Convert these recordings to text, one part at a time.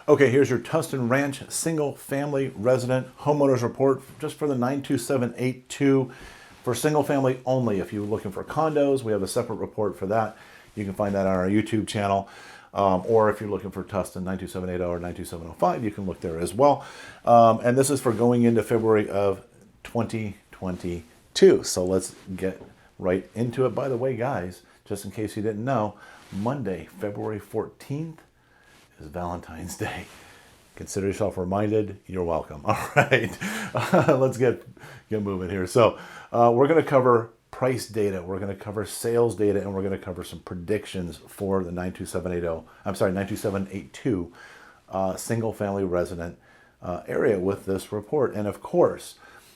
Okay, here's your Tustin Ranch single family resident homeowners report just for the 92782 for single family only. If you're looking for condos, we have a separate report for that. You can find that on our YouTube channel. Or if you're looking for Tustin 92780 or 92705, you can look there as well. And this is for going into February of 2022. So let's get right into it. By the way, guys, just in case you didn't know, Monday, February 14th, is Valentine's Day. Consider yourself reminded. You're welcome. All right, let's get moving here. So we're going to cover price data, we're going to cover sales data, and we're going to cover some predictions for the 92782 single family resident area with this report. And of course,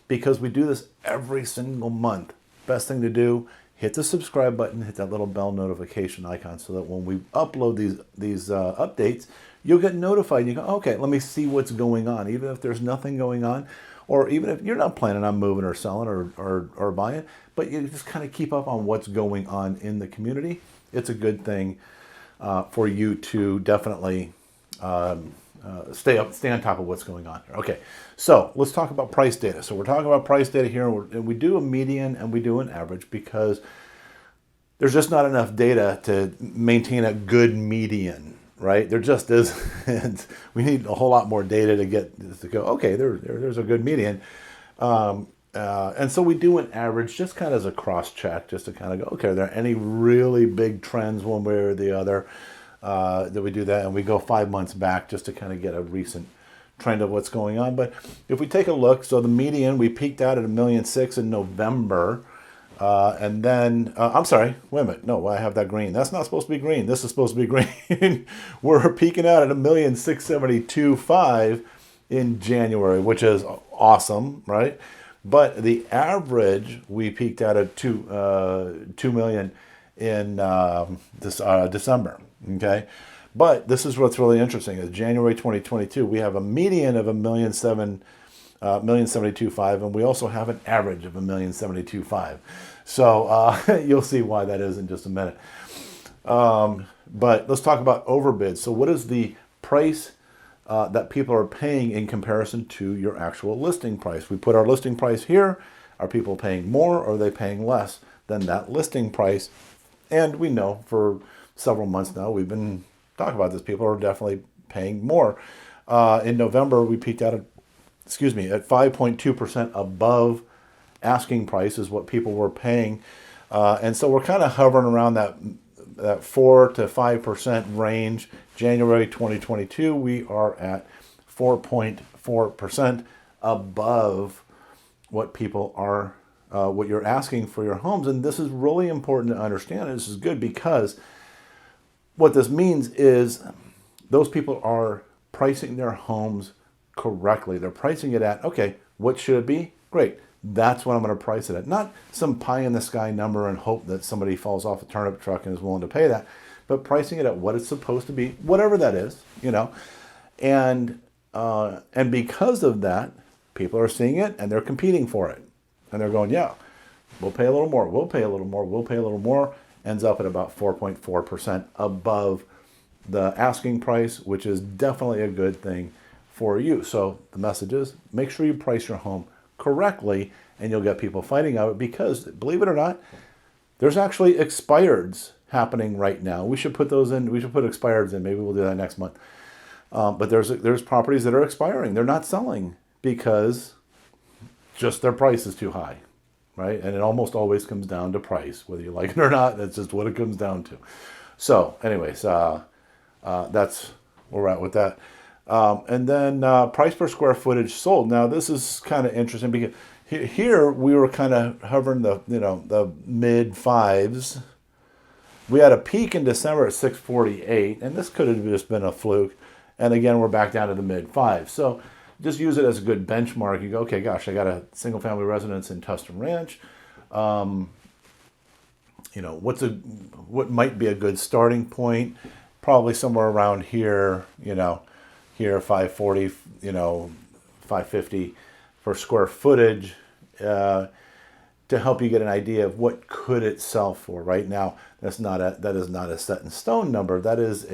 because we do this every single month, best thing to do, hit the subscribe button, hit that little bell notification icon so that when we upload these updates, you'll get notified. You go, okay, let me see what's going on. Even if there's nothing going on, or even if you're not planning on moving or selling or buying, but you just kind of keep up on what's going on in the community. It's a good thing for you to definitely stay on top of what's going on here. Okay, so let's talk about price data. So we're talking about price data here, and we do a median and we do an average because there's just not enough data to maintain a good median, right? There just isn't. We need a whole lot more data to go, okay, there's a good median. And so we do an average just kind of as a cross check, just to kind of go, okay, are there any really big trends one way or the other? That we do that, and we go 5 months back just to kind of get a recent trend of what's going on. But if we take a look, so the median, we peaked out at 1.6 million in November, and then I'm sorry, wait a minute, no, I have that green. That's not supposed to be green. This is supposed to be green. We're peaking out at 1,672,500 in January, which is awesome, right? But the average, we peaked out at 2 million in December. Okay, but this is what's really interesting is January 2022, we have a median of 1,072,500, and we also have an average of 1,072,500. So you'll see why that is in just a minute. But let's talk about overbids. So what is the price that people are paying in comparison to your actual listing price? We put our listing price here. Are people paying more, or are they paying less than that listing price? And we know for several months now, we've been talking about this. People are definitely paying more. In November, we peaked out at 5.2% above asking price is what people were paying. And so we're kind of hovering around that 4 to 5% range. January 2022, we are at 4.4% above what people are, what you're asking for your homes. And this is really important to understand. This is good because what this means is those people are pricing their homes correctly. They're pricing it at, okay, what should it be? Great. That's what I'm going to price it at. Not some pie in the sky number and hope that somebody falls off a turnip truck and is willing to pay that, but pricing it at what it's supposed to be, whatever that is, you know. And because of that, people are seeing it and they're competing for it. And they're going, yeah, we'll pay a little more, we'll pay a little more, we'll pay a little more. Ends up at about 4.4% above the asking price, which is definitely a good thing for you. So the message is make sure you price your home correctly, and you'll get people fighting out because, believe it or not, there's actually expireds happening right now. We should put those in. We should put expireds in. Maybe we'll do that next month. But there's properties that are expiring. They're not selling because just their price is too high. Right? And it almost always comes down to price, whether you like it or not. That's just what it comes down to. So anyways, that's where we're at with that. And then price per square footage sold. Now this is kind of interesting because here we were kind of hovering the mid fives. We had a peak in December at 648, and this could have just been a fluke. And again, we're back down to the mid fives. So just use it as a good benchmark. You go, okay, gosh, I got a single family residence in Tustin Ranch. What might be a good starting point? Probably somewhere around here, here 540, 550 for square footage to help you get an idea of what could it sell for. Right now, that is not a set in stone number. That is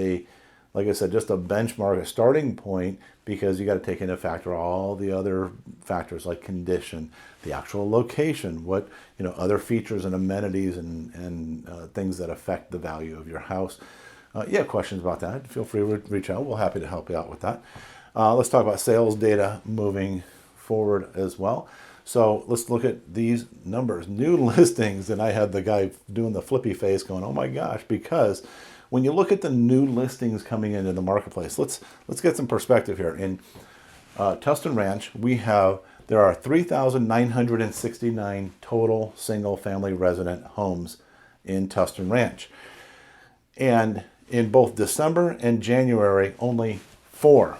like I said, just a benchmark, a starting point, because you got to take into factor all the other factors like condition, the actual location, what, other features and amenities and things that affect the value of your house. You have questions about that, feel free to reach out. We're happy to help you out with that. Let's talk about sales data moving forward as well. So let's look at these numbers. New listings, and I had the guy doing the flippy face going, oh my gosh, because when you look at the new listings coming into the marketplace, let's get some perspective here. In Tustin Ranch, there are 3,969 total single-family resident homes in Tustin Ranch. And in both December and January, only four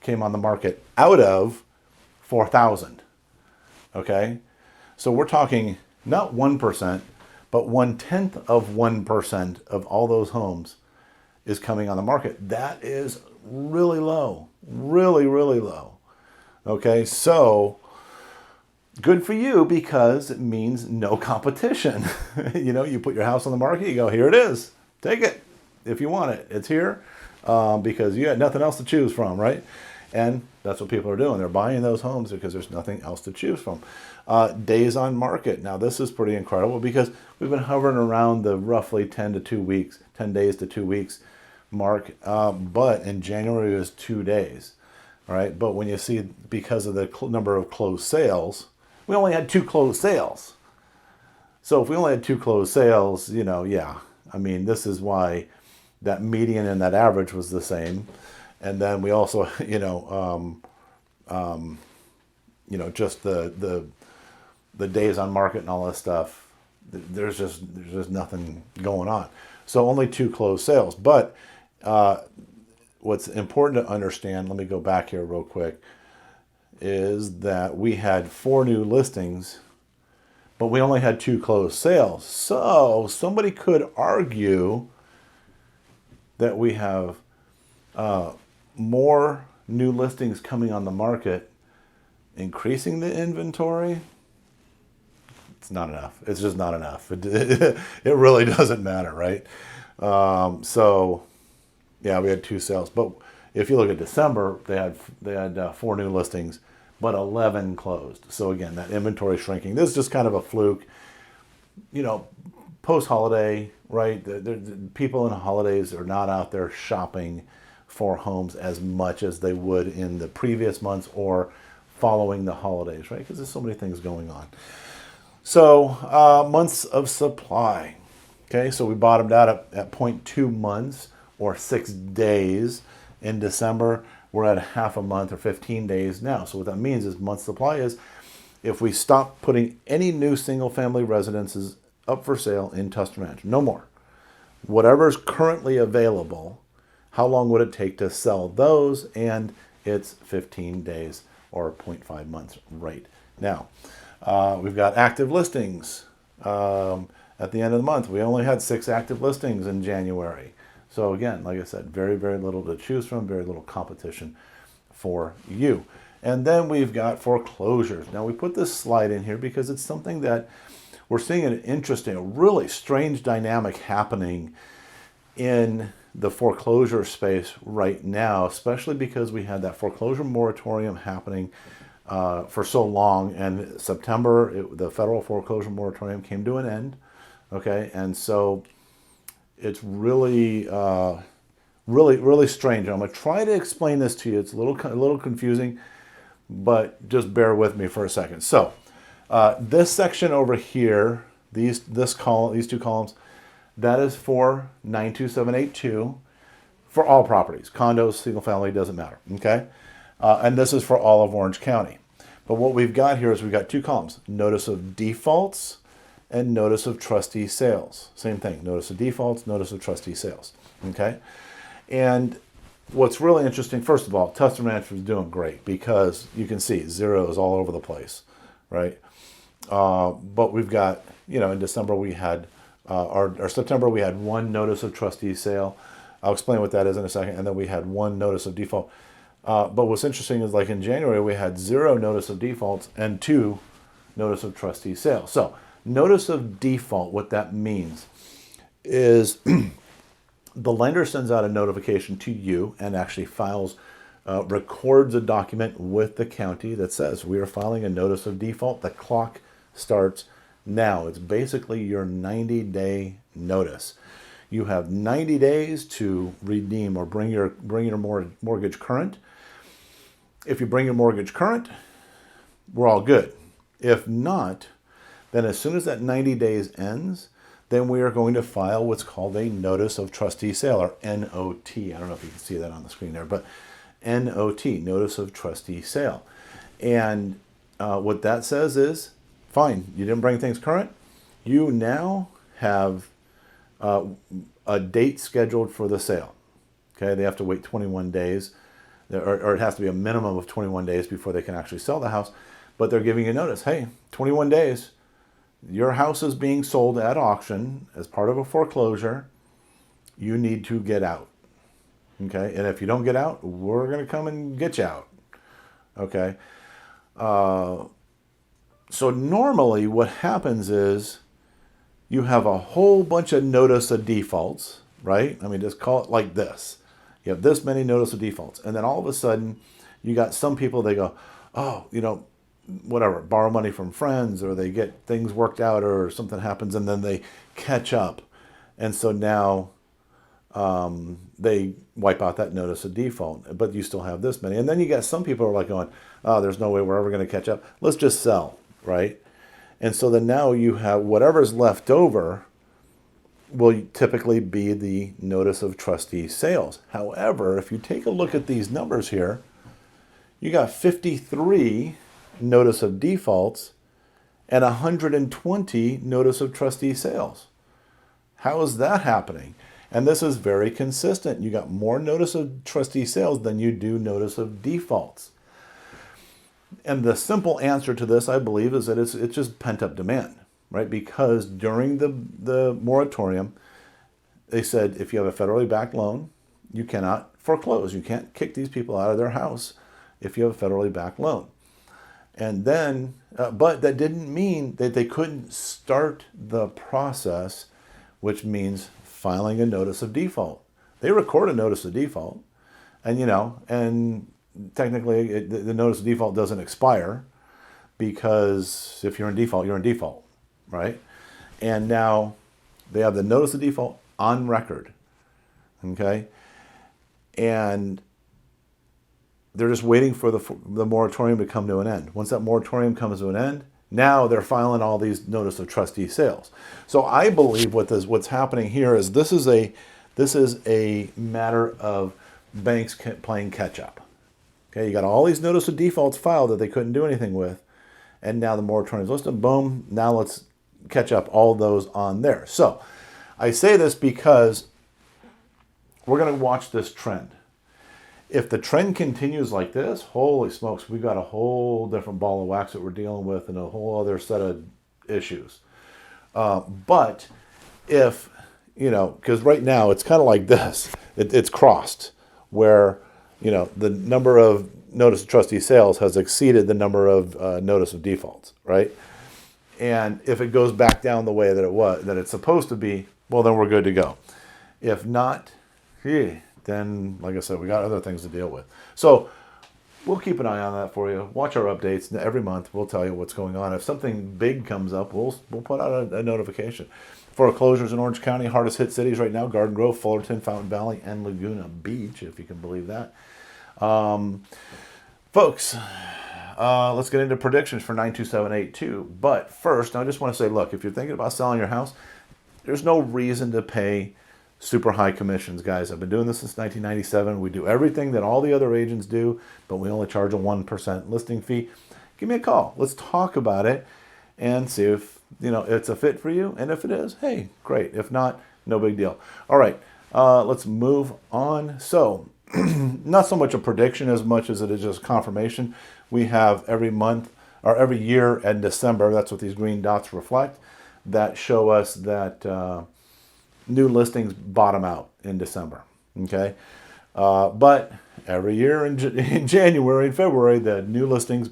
came on the market out of 4,000. Okay? So we're talking not 1%, but 0.1% of all those homes is coming on the market. That is really low, really, really low. Okay, so good for you because it means no competition. You put your house on the market, you go, here it is, take it if you want it. It's here because you had nothing else to choose from, right? And that's what people are doing. They're buying those homes because there's nothing else to choose from. Days on market. Now, this is pretty incredible because we've been hovering around the roughly 10 days to 2 weeks mark. But in January, it was 2 days. All right. But when you see, because of the number of closed sales, we only had 2 closed sales. So if we only had 2 closed sales, this is why that median and that average was the same. And then we also, just the days on market and all this stuff, there's just nothing going on. So only 2 closed sales. But what's important to understand, let me go back here real quick, is that we had 4 new listings, but we only had 2 closed sales. So somebody could argue that we have more new listings coming on the market, increasing the inventory. It's not enough. It's just not enough. It really doesn't matter, right? We had 2 sales. But if you look at December, they had 4 new listings, but 11 closed. So again, that inventory shrinking. This is just kind of a fluke. Post-holiday, right? The people in holidays are not out there shopping for homes as much as they would in the previous months or following the holidays, right? Because there's so many things going on. So months of supply. Okay, so we bottomed out at 0.2 months or 6 days in December. We're at half a month or 15 days now. So what that means is month supply is if we stop putting any new single-family residences up for sale in Tustin Ranch, no more. Whatever's currently available, how long would it take to sell those? And it's 15 days or 0.5 months right now. We've got active listings. At the end of the month, we only had 6 active listings in January. So again, like I said, very, very little to choose from, very little competition for you. And then we've got foreclosures. Now we put this slide in here because it's something that we're seeing an interesting, a really strange dynamic happening in the foreclosure space right now, especially because we had that foreclosure moratorium happening for so long. And September, the federal foreclosure moratorium came to an end. Okay, and so it's really, really strange. I'm going to try to explain this to you. It's a little confusing, but just bear with me for a second. So this section over here, these 2 columns, that is for 92782 for all properties, condos, single family, doesn't matter. Okay, and this is for all of Orange County. But what we've got here is we've got 2 columns: notice of defaults and notice of trustee sales. Same thing, notice of defaults, notice of trustee sales. Okay, and what's really interesting, first of all, Tustin Ranch was doing great because you can see zeros all over the place, right? But we've got, in December we had, or September we had 1 notice of trustee sale. I'll explain what that is in a second. And then we had 1 notice of default. But what's interesting is, like in January, we had 0 notice of defaults and 2 notice of trustee sales. So notice of default, what that means is the lender sends out a notification to you and actually records a document with the county that says we are filing a notice of default. The clock starts now. It's basically your 90-day notice. You have 90 days to redeem or bring your mortgage current. If you bring your mortgage current, we're all good. If not, then as soon as that 90 days ends, then we are going to file what's called a notice of trustee sale, or NOT. I don't know if you can see that on the screen there, but NOT, notice of trustee sale. And what that says is, fine, you didn't bring things current. You now have a date scheduled for the sale. Okay, they have to wait 21 days, or it has to be a minimum of 21 days before they can actually sell the house. But they're giving you notice, hey, 21 days, your house is being sold at auction as part of a foreclosure. You need to get out. Okay, and if you don't get out, we're going to come and get you out. Okay, so normally what happens is you have a whole bunch of notice of defaults, right? I mean, just call it like this. You have this many notice of defaults. And then all of a sudden, you got some people, they go, oh, whatever, borrow money from friends, or they get things worked out, or something happens, and then they catch up. And so now they wipe out that notice of default, but you still have this many. And then you got some people who are like going, oh, there's no way we're ever going to catch up. Let's just sell, right? And so then now you have whatever's left over will typically be the notice of trustee sales. However, if you take a look at these numbers here, you got 53 notice of defaults and 120 notice of trustee sales. How is that happening? And this is very consistent. You got more notice of trustee sales than you do notice of defaults. And the simple answer to this, I believe, is that it's just pent-up demand, right? Because during the moratorium, they said if you have a federally backed loan, you cannot foreclose. You can't kick these people out of their house if you have a federally backed loan. And then, but that didn't mean that they couldn't start the process, which means filing a notice of default. They record a notice of default, and technically the notice of default doesn't expire, because if you're in default, you're in default, right? And now they have the notice of default on record, okay? And they're just waiting for the moratorium to come to an end. Once that moratorium comes to an end, now they're filing all these notice of trustee sales. So I believe what's happening here is this is a matter of banks playing catch up. Okay, you got all these notice of defaults filed that they couldn't do anything with, and now the moratorium is listed. Boom! Now let's catch up all those on there. So I say this because we're going to watch this trend. If the trend continues like this, holy smokes, we've got a whole different ball of wax that we're dealing with, and a whole other set of issues. But if, because right now it's kind of like this, it's crossed, where, the number of notice of trustee sales has exceeded the number of notice of defaults, right? And if it goes back down the way that it's supposed to be, well, then we're good to go. If not, then, like I said, we got other things to deal with. So we'll keep an eye on that for you. Watch our updates every month. We'll tell you what's going on. If something big comes up, we'll put out a notification. Foreclosures in Orange County, hardest hit cities right now: Garden Grove, Fullerton, Fountain Valley, and Laguna Beach, if you can believe that. Folks, let's get into predictions for 92782. But first, I just want to say, look, if you're thinking about selling your house, there's no reason to pay super high commissions, guys. I've been doing this since 1997. We do everything that all the other agents do, but we only charge a 1% listing fee. Give me a call. Let's talk about it and see if it's a fit for you. And if it is, hey, great. If not, no big deal. All right, let's move on. So not so much a prediction as much as it is just confirmation. We have every month or every year in December, that's what these green dots reflect, that show us that new listings bottom out in December, okay? But every year in January and February, the new listings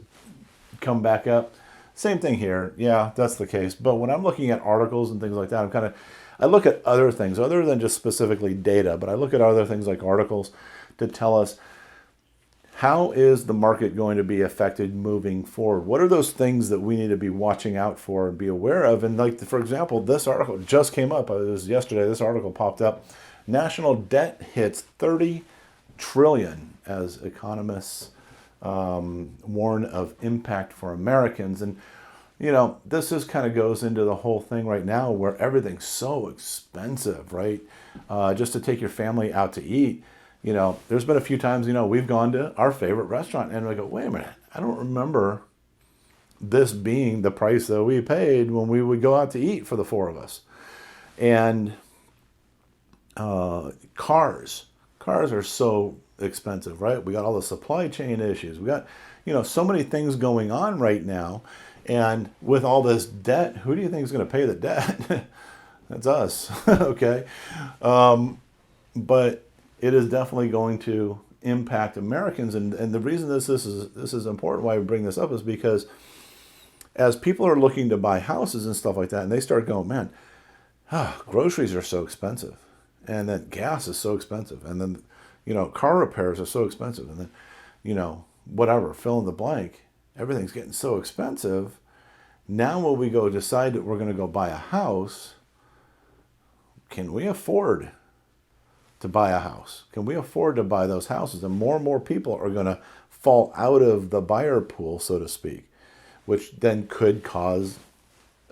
come back up. Same thing here. Yeah, that's the case. But when I'm looking at articles and things like that, I look at other things other than just specifically data, but I look at other things like articles to tell us how is the market going to be affected moving forward? What are those things that we need to be watching out for and be aware of? And like, for example, this article just came up. It was yesterday. This article popped up. National debt hits 30 trillion as economists warn of impact for Americans. And, you know, this just kind of goes into the whole thing right now where everything's so expensive, right? Just to take your family out to eat. You know, there's been a few times, you know, we've gone to our favorite restaurant and we go, wait a minute, I don't remember this being the price that we paid when we would go out to eat for the four of us. And cars are so expensive, right? We got all the supply chain issues. We got, you know, so many things going on right now. And with all this debt, who do you think is going to pay the debt? That's us, okay? But it is definitely going to impact Americans. And the reason this is important, why we bring this up, is because as people are looking to buy houses and stuff like that, and they start going, man, groceries are so expensive. And then gas is so expensive. And then, you know, car repairs are so expensive. And then, you know, whatever, fill in the blank, everything's getting so expensive. Now when we go decide that we're going to go buy a house, can we afford to buy a house? Can we afford to buy those houses? And more people are going to fall out of the buyer pool, so to speak, which then could cause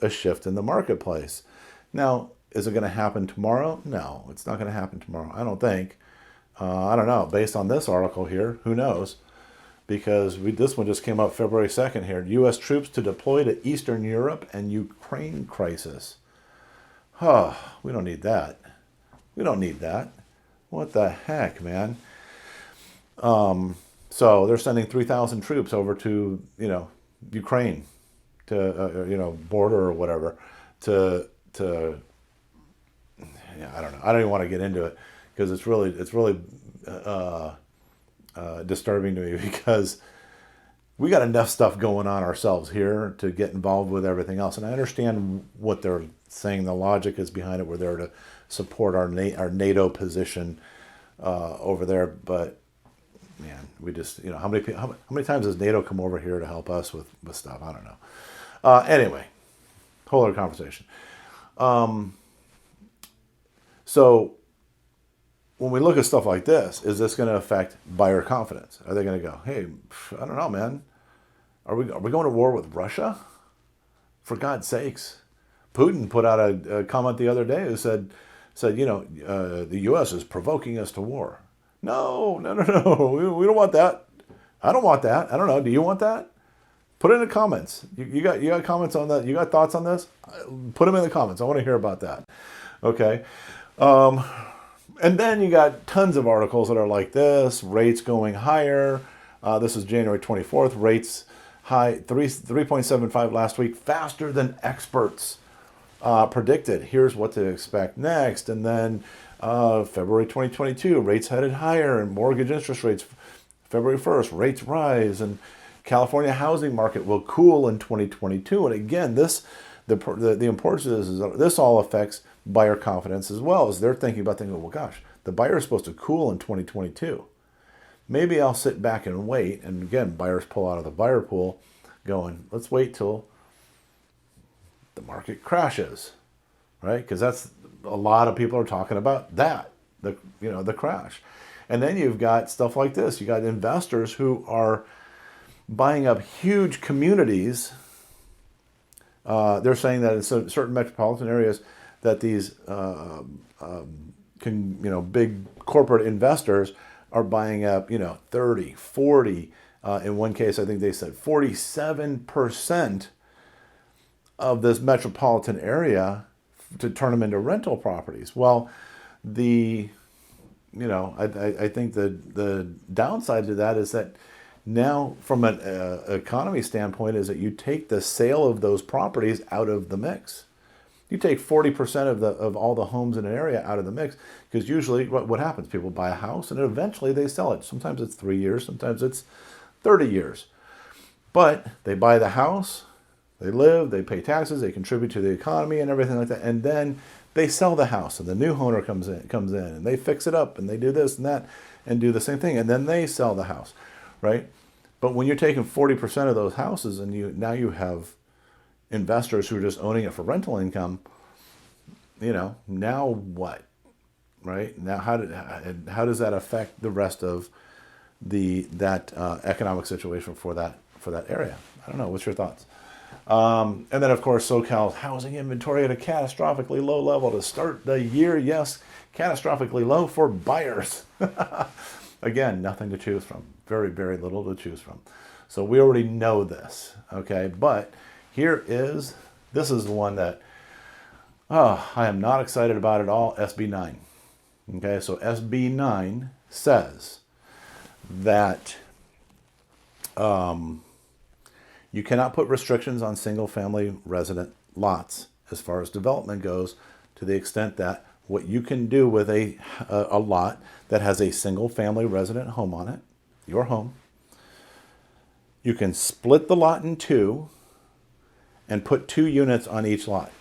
a shift in the marketplace. Now, is it going to happen tomorrow? No, it's not going to happen tomorrow. I don't think. I don't know. Based on this article here, who knows? Because this one just came up February 2nd here. U.S. troops to deploy to Eastern Europe and Ukraine crisis. We don't need that. We don't need that. What the heck, man? So they're sending 3,000 troops over to, you know, Ukraine, to you know, border or whatever, to yeah, I don't know. I don't even want to get into it because it's really disturbing to me because we got enough stuff going on ourselves here to get involved with everything else. And I understand what they're saying. The logic is behind it. We're there to support our NATO position over there. But man, we just, you know, how many times has NATO come over here to help us with stuff? I don't know. Anyway, whole other conversation. So when we look at stuff like this, is this going to affect buyer confidence? Are they going to go, hey, I don't know, man. Are we going to war with Russia? For God's sakes. Putin put out a comment the other day who said, you know, the U.S. is provoking us to war. No. We don't want that. I don't want that. I don't know. Do you want that? Put it in the comments. You got comments on that? You got thoughts on this? Put them in the comments. I want to hear about that. Okay. And then you got tons of articles that are like this, rates going higher. This is January 24th, rates high, 3.75 last week, faster than experts predicted. Here's what to expect next. And then February 2022, rates headed higher, and mortgage interest rates, February 1st, rates rise, and California housing market will cool in 2022. And again, the importance of this is this all affects buyer confidence as well, as they're thinking, well, gosh, the buyer is supposed to cool in 2022. Maybe I'll sit back and wait. And again, buyers pull out of the buyer pool going, let's wait till the market crashes, right? Because that's a lot of people are talking about that, the crash. And then you've got stuff like this. You got investors who are buying up huge communities. They're saying that in certain metropolitan areas that these big corporate investors are buying up 30, 40, in one case I think they said 47% of this metropolitan area to turn them into rental properties. Well, I think the downside to that is that now from an economy standpoint is that you take the sale of those properties out of the mix. You take 40% of all the homes in an area out of the mix, because usually what happens, people buy a house and eventually they sell it. Sometimes it's 3 years, sometimes it's 30 years. But they buy the house, they live, they pay taxes, they contribute to the economy and everything like that. And then They sell the house, and the new owner comes in, and they fix it up, and they do this and that, and do the same thing, and then they sell the house, right? But when you're taking 40% of those houses, and now you have investors who are just owning it for rental income, now what, right? Now how does that affect the rest of that economic situation for that area? I don't know. What's your thoughts? And then, of course, SoCal's housing inventory at a catastrophically low level to start the year. Yes, catastrophically low for buyers. Again, nothing to choose from. Very, very little to choose from. So we already know this, okay? But this is the one that, I am not excited about at all, SB 9. Okay, so SB 9 says that you cannot put restrictions on single-family resident lots as far as development goes, to the extent that what you can do with a lot that has a single-family resident home on it, your home, you can split the lot in two and put 2 units on each lot.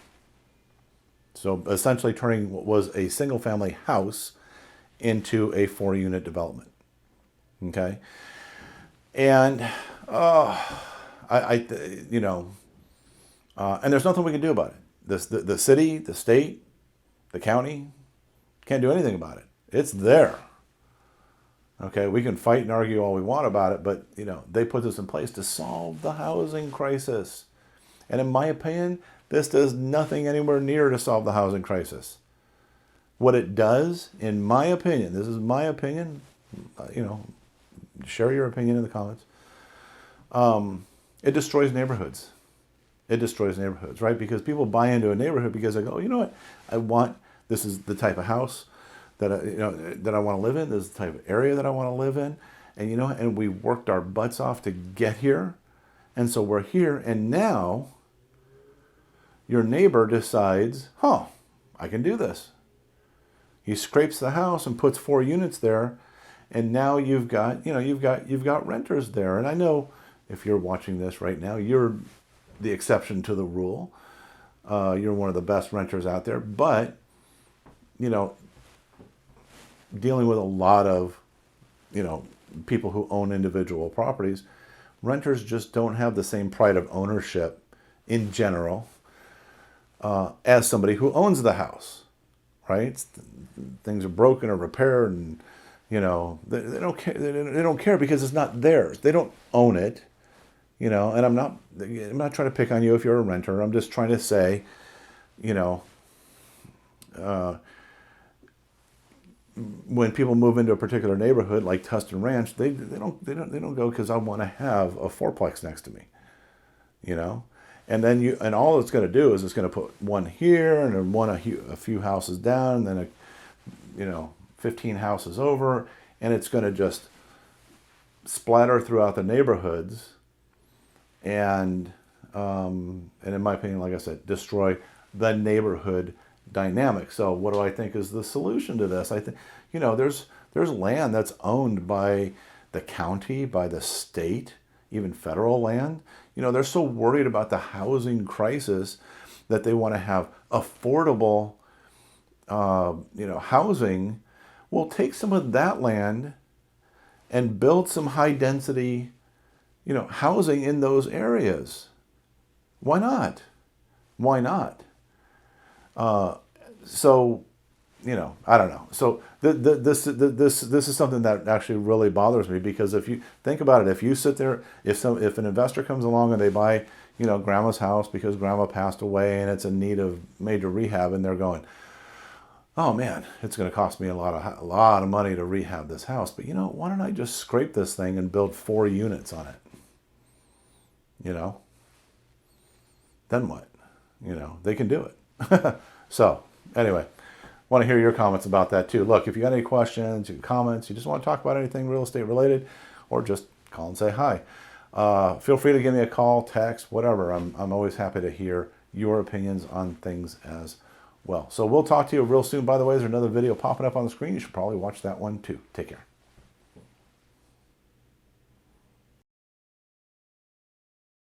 So essentially turning what was a single-family house into a 4-unit development. Okay, and and there's nothing we can do about it. The city, the state, the county can't do anything about it. It's there. Okay, we can fight and argue all we want about it, but they put this in place to solve the housing crisis. And in my opinion, this does nothing anywhere near to solve the housing crisis. What it does, in my opinion, this is my opinion, share your opinion in the comments. It destroys neighborhoods. It destroys neighborhoods, right? Because people buy into a neighborhood because they go, you know what, this is the type of house that I want to live in. This is the type of area that I want to live in. And and we worked our butts off to get here. And so we're here, and now your neighbor decides, I can do this. He scrapes the house and puts 4 units there, and now you've got renters there. And I know if you're watching this right now, you're the exception to the rule. You're one of the best renters out there, but dealing with a lot of people who own individual properties, renters just don't have the same pride of ownership in general as somebody who owns the house, right? Things are broken or repaired, and they don't care. They don't care because it's not theirs. They don't own it, And I'm not trying to pick on you if you're a renter. I'm just trying to say, when people move into a particular neighborhood like Tustin Ranch, they don't go because I want to have a fourplex next to me, and then and all it's going to do is it's going to put one here and then one a few houses down, and then 15 houses over, and it's going to just splatter throughout the neighborhoods, and in my opinion, like I said, destroy the neighborhood dynamic. So what do I think is the solution to this? I think, there's land that's owned by the county, by the state, even federal land. They're so worried about the housing crisis that they want to have affordable, housing. Well, take some of that land and build some high density, housing in those areas. Why not? Why not? So, I don't know. So this is something that actually really bothers me, because if you think about it, if you sit there, if an investor comes along and they buy, grandma's house because grandma passed away and it's in need of major rehab, and they're going, oh man, it's going to cost me a lot of money to rehab this house. But why don't I just scrape this thing and build 4 units on it? Then what? They can do it. So anyway, want to hear your comments about that too. Look, if you got any questions, comments, you just want to talk about anything real estate related, or just call and say hi, feel free to give me a call, text, whatever. I'm always happy to hear your opinions on things as well. So we'll talk to you real soon. By the way, there's another video popping up on the screen. You should probably watch that one too. Take care.